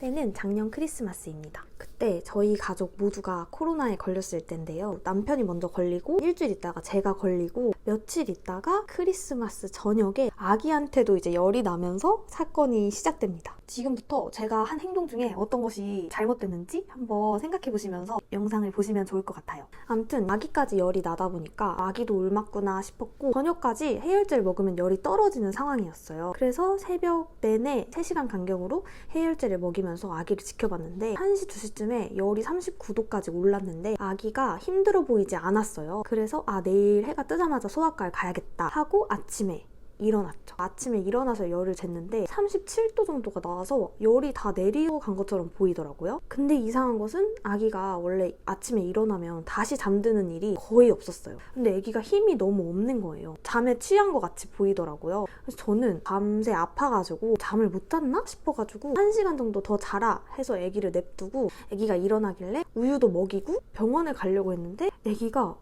때는 작년 크리스마스입니다. 그때 저희 가족 모두가 코로나에 걸렸을 때인데요. 남편이 먼저 걸리고 일주일 있다가 제가 걸리고 며칠 있다가 크리스마스 저녁에 아기한테도 이제 열이 나면서 사건이 시작됩니다. 지금부터 제가 한 행동 중에 어떤 것이 잘못됐는지 한번 생각해 보시면서 영상을 보시면 좋을 것 같아요. 아무튼 아기까지 열이 나다 보니까 아기도 울 맞구나 싶었고 저녁까지 해열제를 먹으면 열이 떨어지는 상황이었어요. 그래서 새벽 내내 3시간 간격으로 해열제를 먹이면서 아기를 지켜봤는데 1시, 2시쯤에 열이 39도까지 올랐는데 아기가 힘들어 보이지 않았어요. 그래서 내일 해가 뜨자마자 소아과를 가야겠다 하고 아침에 일어났죠. 아침에 일어나서 열을 쟀는데 37도 정도가 나와서 열이 다 내려간 것처럼 보이더라고요. 근데 이상한 것은 아기가 원래 아침에 일어나면 다시 잠드는 일이 거의 없었어요. 근데 아기가 힘이 너무 없는 거예요. 잠에 취한 것 같이 보이더라고요. 그래서 저는 밤새 아파가지고 잠을 못 잤나 싶어가지고 1시간 정도 더 자라 해서 아기를 냅두고 아기가 일어나길래 우유도 먹이고 병원에 가려고 했는데 아기가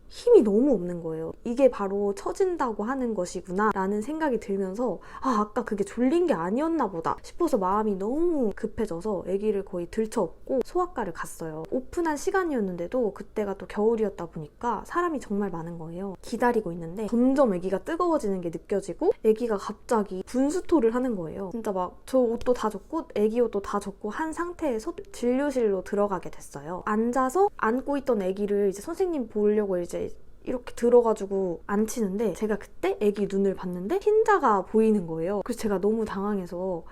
힘이 너무 없는 거예요. 이게 바로 처진다고 하는 것이구나 라는 생각이 들면서 아까 그게 졸린 게 아니었나 보다 싶어서 마음이 너무 급해져서 아기를 거의 들쳐업고 소아과를 갔어요. 오픈한 시간이었는데도 그때가 또 겨울이었다 보니까 사람이 정말 많은 거예요. 기다리고 있는데 점점 아기가 뜨거워지는 게 느껴지고 아기가 갑자기 분수토를 하는 거예요. 진짜 막 저 옷도 다 젖고 아기 옷도 다 젖고 한 상태에서 진료실로 들어가게 됐어요. 앉아서 안고 있던 아기를 이제 선생님 보려고 이제 이렇게 들어가지고 앉히는데 제가 그때 아기 눈을 봤는데 흰자가 보이는 거예요. 그래서 제가 너무 당황해서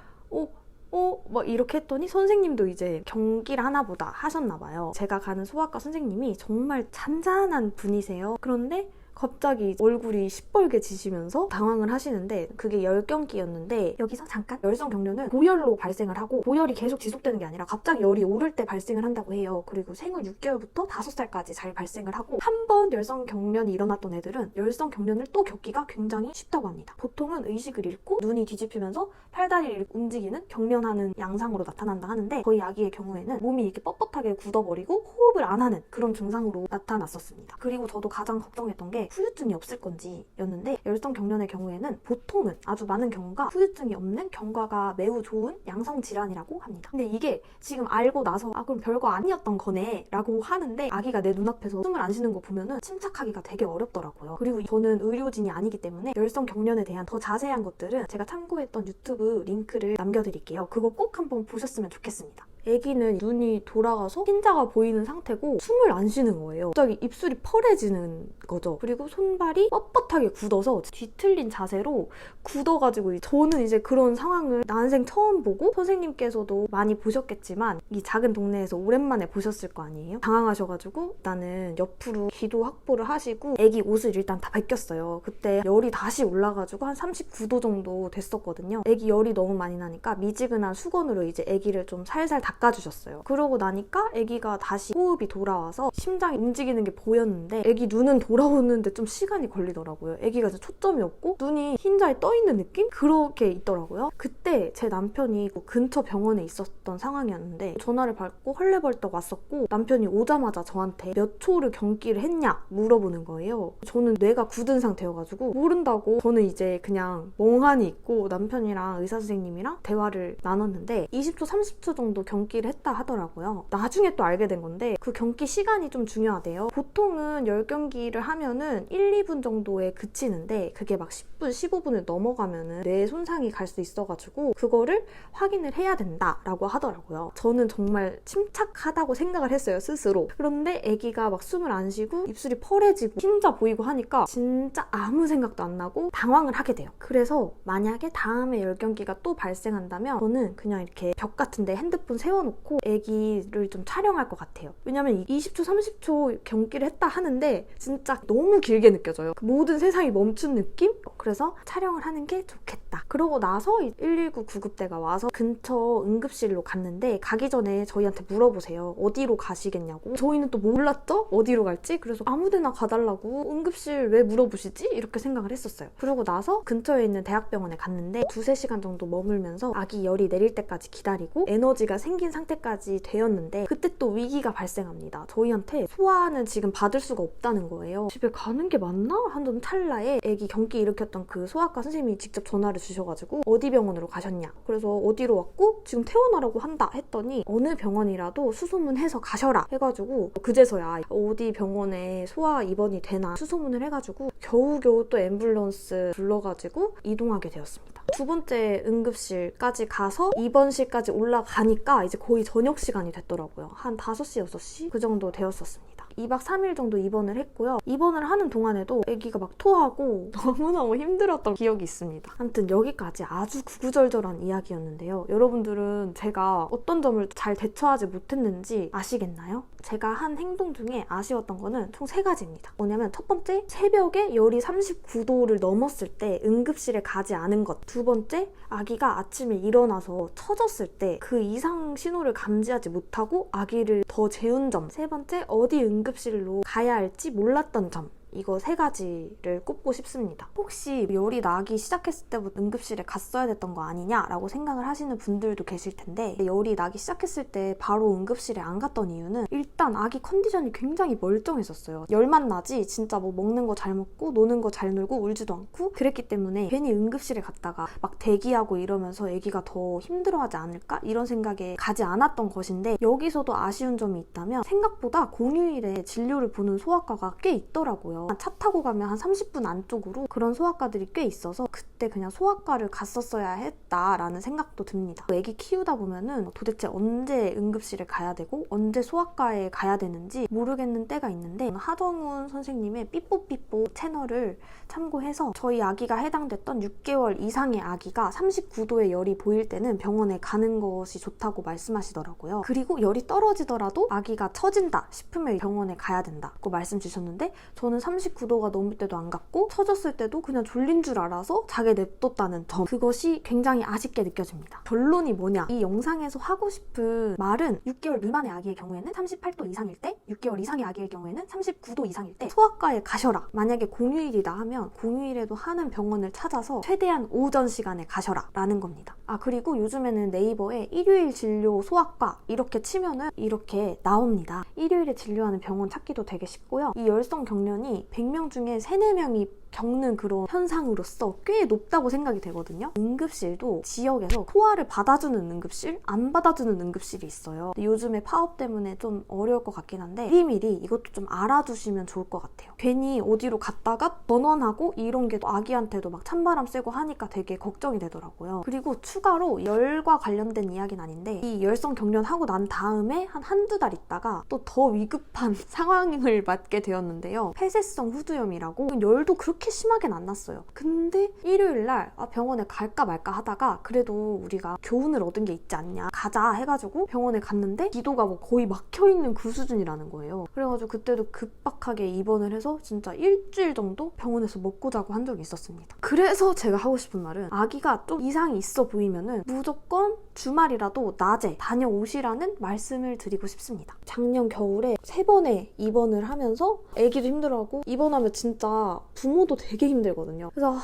막 이렇게 했더니 선생님도 이제 경기를 하나 보다 하셨나 봐요. 제가 가는 소아과 선생님이 정말 잔잔한 분이세요. 그런데 갑자기 얼굴이 시뻘게 지시면서 당황을 하시는데 그게 열경기였는데 여기서 잠깐 열성 경련은 고열로 발생을 하고 고열이 계속 지속되는 게 아니라 갑자기 열이 오를 때 발생을 한다고 해요. 그리고 생후 6개월부터 5살까지 잘 발생을 하고 한 번 열성 경련이 일어났던 애들은 열성 경련을 또 겪기가 굉장히 쉽다고 합니다. 보통은 의식을 잃고 눈이 뒤집히면서 팔다리를 움직이는 경련하는 양상으로 나타난다 하는데 저희 아기의 경우에는 몸이 이렇게 뻣뻣하게 굳어버리고 호흡을 안 하는 그런 증상으로 나타났었습니다. 그리고 저도 가장 걱정했던 게 후유증이 없을 건지 였는데 열성 경련의 경우에는 보통은 아주 많은 경우가 후유증이 없는 경과가 매우 좋은 양성 질환이라고 합니다. 근데 이게 지금 알고 나서 그럼 별거 아니었던 거네 라고 하는데 아기가 내 눈앞에서 숨을 안 쉬는 거 보면은 침착하기가 되게 어렵더라고요. 그리고 저는 의료진이 아니기 때문에 열성 경련에 대한 더 자세한 것들은 제가 참고했던 유튜브 링크를 남겨드릴게요. 그거 꼭 한번 보셨으면 좋겠습니다. 아기는 눈이 돌아가서 흰자가 보이는 상태고 숨을 안 쉬는 거예요. 갑자기 입술이 펄해지는 거죠. 그리고 손발이 뻣뻣하게 굳어서 뒤틀린 자세로 굳어가지고 저는 이제 그런 상황을 난생 처음 보고 선생님께서도 많이 보셨겠지만 이 작은 동네에서 오랜만에 보셨을 거 아니에요? 당황하셔가지고 나는 옆으로 기도 확보를 하시고 아기 옷을 일단 다 벗겼어요. 그때 열이 다시 올라가지고 한 39도 정도 됐었거든요. 아기 열이 너무 많이 나니까 미지근한 수건으로 이제 아기를 좀 살살 닦아주셨어요. 그러고 나니까 아기가 다시 호흡이 돌아와서 심장이 움직이는 게 보였는데 아기 눈은 돌아오는데 좀 시간이 걸리더라고요. 아기가 초점이 없고 눈이 흰자에 떠있는 느낌? 그렇게 있더라고요. 그때 제 남편이 근처 병원에 있었던 상황이었는데 전화를 받고 헐레벌떡 왔었고 남편이 오자마자 저한테 몇 초를 경기를 했냐 물어보는 거예요. 저는 뇌가 굳은 상태여가지고 모른다고 저는 이제 그냥 멍하니 있고 남편이랑 의사 선생님이랑 대화를 나눴는데 20초, 30초 정도 경기를 했다 하더라고요. 나중에 또 알게 된 건데 그 경기 시간이 좀 중요하대요. 보통은 10경기를 하면은 1, 2분 정도에 그치는데 그게 막 10분, 15분을 넘어가면은 뇌 손상이 갈 수 있어가지고 그거를 확인을 해야 된다라고 하더라고요. 저는 정말 침착하다고 생각을 했어요, 스스로. 그런데 아기가 막 숨을 안 쉬고 입술이 펄해지고 흰자 보이고 하니까 진짜 아무 생각도 안 나고 당황을 하게 돼요. 그래서 만약에 다음에 10경기가 또 발생한다면 저는 그냥 이렇게 벽 같은데 핸드폰 세워놓고 아기를 좀 촬영할 것 같아요. 왜냐면 20초, 30초 경기를 했다 하는데 진짜 너무 길게 느껴져요. 모든 세상이 멈춘 느낌? 그래서 촬영을 하는 게 좋겠다. 그러고 나서 119 구급대가 와서 근처 응급실로 갔는데 가기 전에 저희한테 물어보세요. 어디로 가시겠냐고. 저희는 또 몰랐죠? 어디로 갈지? 그래서 아무데나 가달라고 응급실 왜 물어보시지? 이렇게 생각을 했었어요. 그러고 나서 근처에 있는 대학병원에 갔는데 2-3시간 정도 머물면서 아기 열이 내릴 때까지 기다리고 에너지가 생기 생긴 상태까지 되었는데 그때 또 위기가 발생합니다. 저희한테 소아는 지금 받을 수가 없다는 거예요. 집에 가는 게 맞나? 하던 찰나에 애기 경기 일으켰던 그 소아과 선생님이 직접 전화를 주셔가지고 어디 병원으로 가셨냐? 그래서 어디로 왔고 지금 퇴원하라고 한다 했더니 어느 병원이라도 수소문해서 가셔라 해가지고 그제서야 어디 병원에 소아 입원이 되나 수소문을 해가지고 겨우겨우 또 앰뷸런스 불러가지고 이동하게 되었습니다. 두 번째 응급실까지 가서 입원실까지 올라가니까 이제 거의 저녁 시간이 됐더라고요. 한 5시, 6시 그 정도 되었었습니다. 2박 3일 정도 입원을 했고요. 입원을 하는 동안에도 아기가 막 토하고 너무너무 힘들었던 기억이 있습니다. 아무튼 여기까지 아주 구구절절한 이야기였는데요. 여러분들은 제가 어떤 점을 잘 대처하지 못했는지 아시겠나요? 제가 한 행동 중에 아쉬웠던 거는 총 3가지입니다. 뭐냐면 첫 번째, 새벽에 열이 39도를 넘었을 때 응급실에 가지 않은 것. 두 번째, 아기가 아침에 일어나서 처졌을 때 그 이상 신호를 감지하지 못하고 아기를 더 재운 점. 세 번째, 어디 응급실로 가야 할지 몰랐던 점. 이거 3가지를 꼽고 싶습니다. 혹시 열이 나기 시작했을 때부터 응급실에 갔어야 됐던 거 아니냐라고 생각을 하시는 분들도 계실 텐데 열이 나기 시작했을 때 바로 응급실에 안 갔던 이유는 일단 아기 컨디션이 굉장히 멀쩡했었어요. 열만 나지 진짜 뭐 먹는 거 잘 먹고 노는 거 잘 놀고 울지도 않고 그랬기 때문에 괜히 응급실에 갔다가 막 대기하고 이러면서 아기가 더 힘들어하지 않을까? 이런 생각에 가지 않았던 것인데 여기서도 아쉬운 점이 있다면 생각보다 공휴일에 진료를 보는 소아과가 꽤 있더라고요. 차 타고 가면 한 30분 안쪽으로 그런 소아과들이 꽤 있어서 그때 그냥 소아과를 갔었어야 했다라는 생각도 듭니다. 애기 키우다 보면은 도대체 언제 응급실에 가야 되고 언제 소아과에 가야 되는지 모르겠는 때가 있는데 하정훈 선생님의 삐뽀삐뽀 채널을 참고해서 저희 아기가 해당됐던 6개월 이상의 아기가 39도의 열이 보일 때는 병원에 가는 것이 좋다고 말씀하시더라고요. 그리고 열이 떨어지더라도 아기가 처진다 싶으면 병원에 가야 된다고 말씀 주셨는데 저는 39도가 넘을 때도 안 갔고 처졌을 때도 그냥 졸린 줄 알아서 자게 냅뒀다는 점, 그것이 굉장히 아쉽게 느껴집니다. 결론이 뭐냐? 이 영상에서 하고 싶은 말은 6개월 미만의 아기의 경우에는 38도 이상일 때, 6개월 이상의 아기의 경우에는 39도 이상일 때 소아과에 가셔라. 만약에 공휴일이다 하면 공휴일에도 하는 병원을 찾아서 최대한 오전 시간에 가셔라 라는 겁니다. 그리고 요즘에는 네이버에 일요일 진료 소아과 이렇게 치면은 이렇게 나옵니다. 일요일에 진료하는 병원 찾기도 되게 쉽고요. 이 열성 경련이 100명 중에 3, 4명이 겪는 그런 현상으로서 꽤 높다고 생각이 되거든요. 응급실도 지역에서 소아를 받아주는 응급실, 안 받아주는 응급실이 있어요. 요즘에 파업 때문에 좀 어려울 것 같긴 한데 미리미리 이것도 좀 알아두시면 좋을 것 같아요. 괜히 어디로 갔다가 번원하고 이런 게 아기한테도 막 찬바람 쐬고 하니까 되게 걱정이 되더라고요. 그리고 추가로 열과 관련된 이야기는 아닌데 이 열성 경련하고 난 다음에 한두 달 있다가 또 더 위급한 상황을 맞게 되었는데요. 폐쇄성 후두염이라고 열도 그렇게 심하게는 안 났어요. 근데 일요일날 병원에 갈까 말까 하다가 그래도 우리가 교훈을 얻은 게 있지 않냐 가자 해가지고 병원에 갔는데 기도가 뭐 거의 막혀있는 그 수준이라는 거예요. 그래가지고 그때도 급박하게 입원을 해서 진짜 일주일 정도 병원에서 먹고 자고 한 적이 있었습니다. 그래서 제가 하고 싶은 말은 아기가 좀 이상이 있어 보이면은 무조건 주말이라도 낮에 다녀오시라는 말씀을 드리고 싶습니다. 작년 겨울에 3번의 입원을 하면서 아기도 힘들어하고 입원하면 진짜 부모도 되게 힘들거든요. 그래서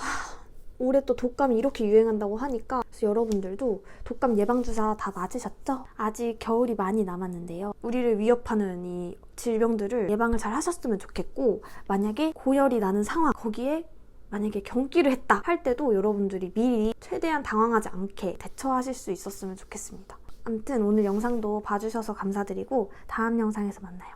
올해 또 독감이 이렇게 유행한다고 하니까 그래서 여러분들도 독감 예방주사 다 맞으셨죠? 아직 겨울이 많이 남았는데요. 우리를 위협하는 이 질병들을 예방을 잘 하셨으면 좋겠고 만약에 고열이 나는 상황 거기에 만약에 경기를 했다 할 때도 여러분들이 미리 최대한 당황하지 않게 대처하실 수 있었으면 좋겠습니다. 아무튼 오늘 영상도 봐주셔서 감사드리고 다음 영상에서 만나요.